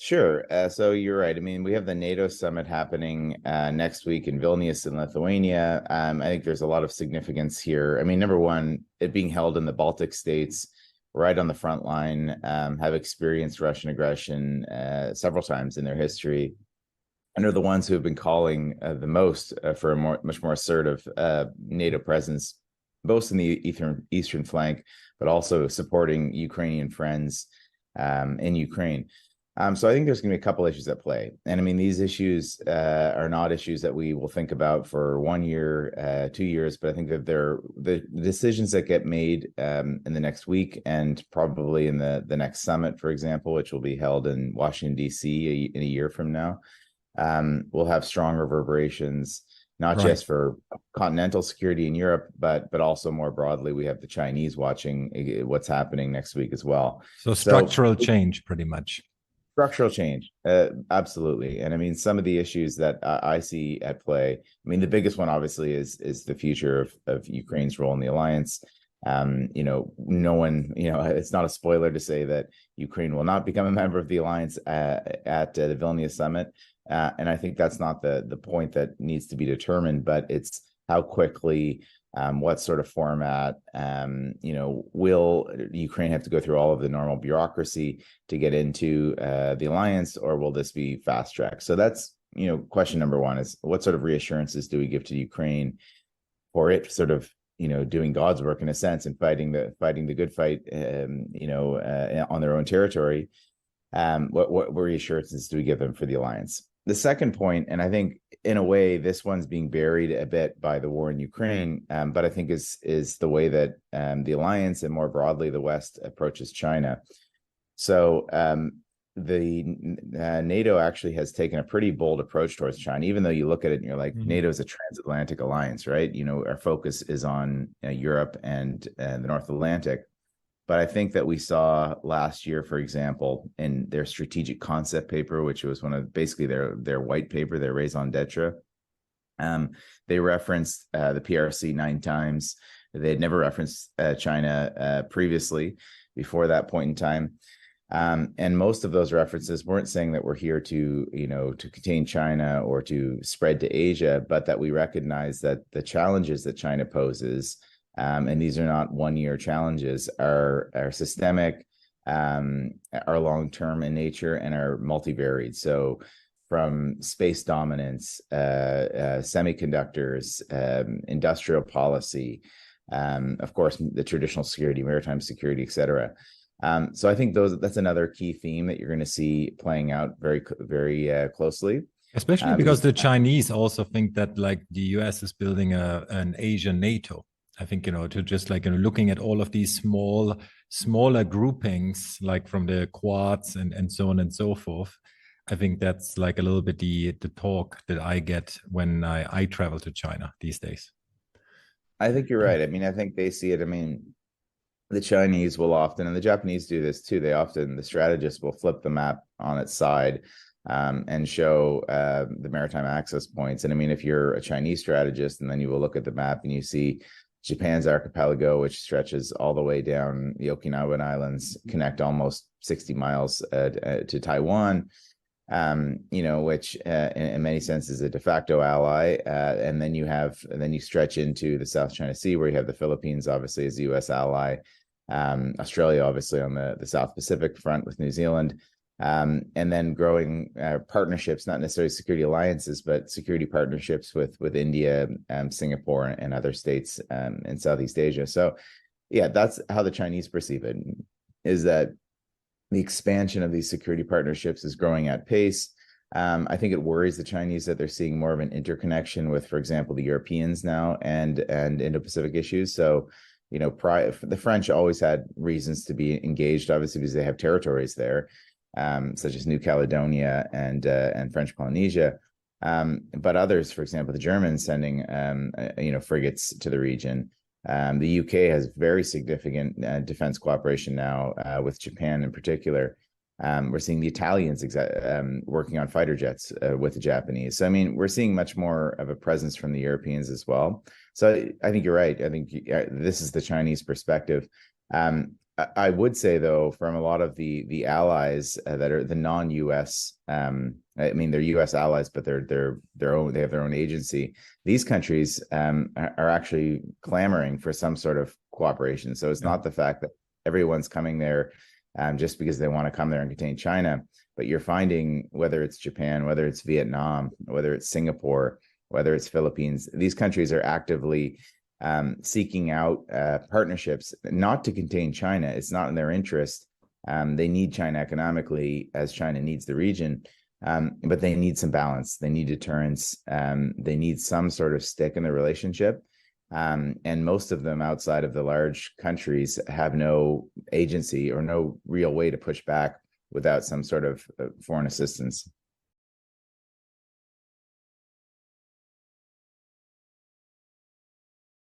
Sure. So you're right. I mean, we have the NATO summit happening next week in Vilnius in Lithuania. I think there's a lot of significance here. I mean, number one, it being held in the Baltic states, right on the front line, have experienced Russian aggression several times in their history, and are the ones who have been calling the most for a much more assertive NATO presence, both in the eastern flank, but also supporting Ukrainian friends in Ukraine. So I think there's going to be a couple issues at play. And I mean, these issues are not issues that we will think about for 1 year, 2 years, but I think that they're the decisions that get made in the next week and probably in the next summit, for example, which will be held in Washington, D.C. in a year from now, will have strong reverberations, not Right. just for continental security in Europe, but also more broadly. We have the Chinese watching what's happening next week as well. So So structural change, pretty much. structural change, absolutely. And I mean, some of the issues that I see at play. I mean, the biggest one obviously is the future of Ukraine's role in the alliance. No one, it's not a spoiler to say that Ukraine will not become a member of the alliance at the Vilnius summit. And I think that's not the point that needs to be determined, but it's how quickly, what sort of format, will Ukraine have to go through all of the normal bureaucracy to get into the alliance, or will this be fast tracked? So that's, question number one is what sort of reassurances do we give to Ukraine for it sort of, doing God's work in a sense and fighting the good fight, on their own territory. What reassurances do we give them for the alliance? The second point, and I think in a way this one's being buried a bit by the war in Ukraine, but I think is the way that the alliance and more broadly the West approaches China. So the NATO actually has taken a pretty bold approach towards China, even though you look at it and you're like, Mhm. NATO is a transatlantic alliance, right? Our focus is on Europe and the North Atlantic. But I think that we saw last year, for example, in their strategic concept paper, which was one of basically their white paper, their raison d'etre, they referenced the PRC 9 times. They had never referenced China previously before that point in time. And most of those references weren't saying that we're here to contain China or to spread to Asia, but that we recognize that the challenges that China poses, and these are not 1 year challenges, are systemic, are long-term in nature, and are multivariate. So from space dominance, semiconductors, industrial policy, of course, the traditional security, maritime security, et cetera. So I think that's another key theme that you're going to see playing out very, very closely. Especially Because because the Chinese also think that like the US is building an Asian NATO. I think, to just like, looking at all of these smaller groupings, like from the Quads and so on and so forth. I think that's like a little bit the talk that I get when I travel to China these days. I think you're right. I mean, I think they see it. I mean, the Chinese will often, and the Japanese do this too. The strategists will flip the map on its side, and show the maritime access points. And I mean, if you're a Chinese strategist, and then you will look at the map and you see Japan's archipelago, which stretches all the way down the Okinawan Islands, connect almost 60 miles to Taiwan, which in many senses is a de facto ally. And then you stretch into the South China Sea, where you have the Philippines, obviously, as a U.S. ally, Australia, obviously, on the South Pacific front with New Zealand, and then growing partnerships, not necessarily security alliances, but security partnerships with India, Singapore, and other states in Southeast Asia. So, yeah, that's how the Chinese perceive it, is that the expansion of these security partnerships is growing at pace. I think it worries the Chinese that they're seeing more of an interconnection with, for example, the Europeans now and Indo-Pacific issues. So, the French always had reasons to be engaged, obviously, because they have territories there, such as New Caledonia and French Polynesia. But others, for example, the Germans sending frigates to the region. The UK has very significant defense cooperation now with Japan in particular. We're seeing the Italians working on fighter jets with the Japanese. So, I mean, we're seeing much more of a presence from the Europeans as well. So I think you're right. I think this is the Chinese perspective. I would say though, from a lot of the allies that are the non-US, I mean they're US allies, but they're their own. They have their own agency. These countries are actually clamoring for some sort of cooperation. So it's Yeah. not the fact that everyone's coming there just because they want to come there and contain China, but you're finding whether it's Japan, whether it's Vietnam, whether it's Singapore, whether it's Philippines, these countries are actively seeking out partnerships, not to contain China. It's not in their interest. They need China economically, as China needs the region, but they need some balance. They need deterrence. They need some sort of stick in the relationship. And most of them outside of the large countries have no agency or no real way to push back without some sort of foreign assistance.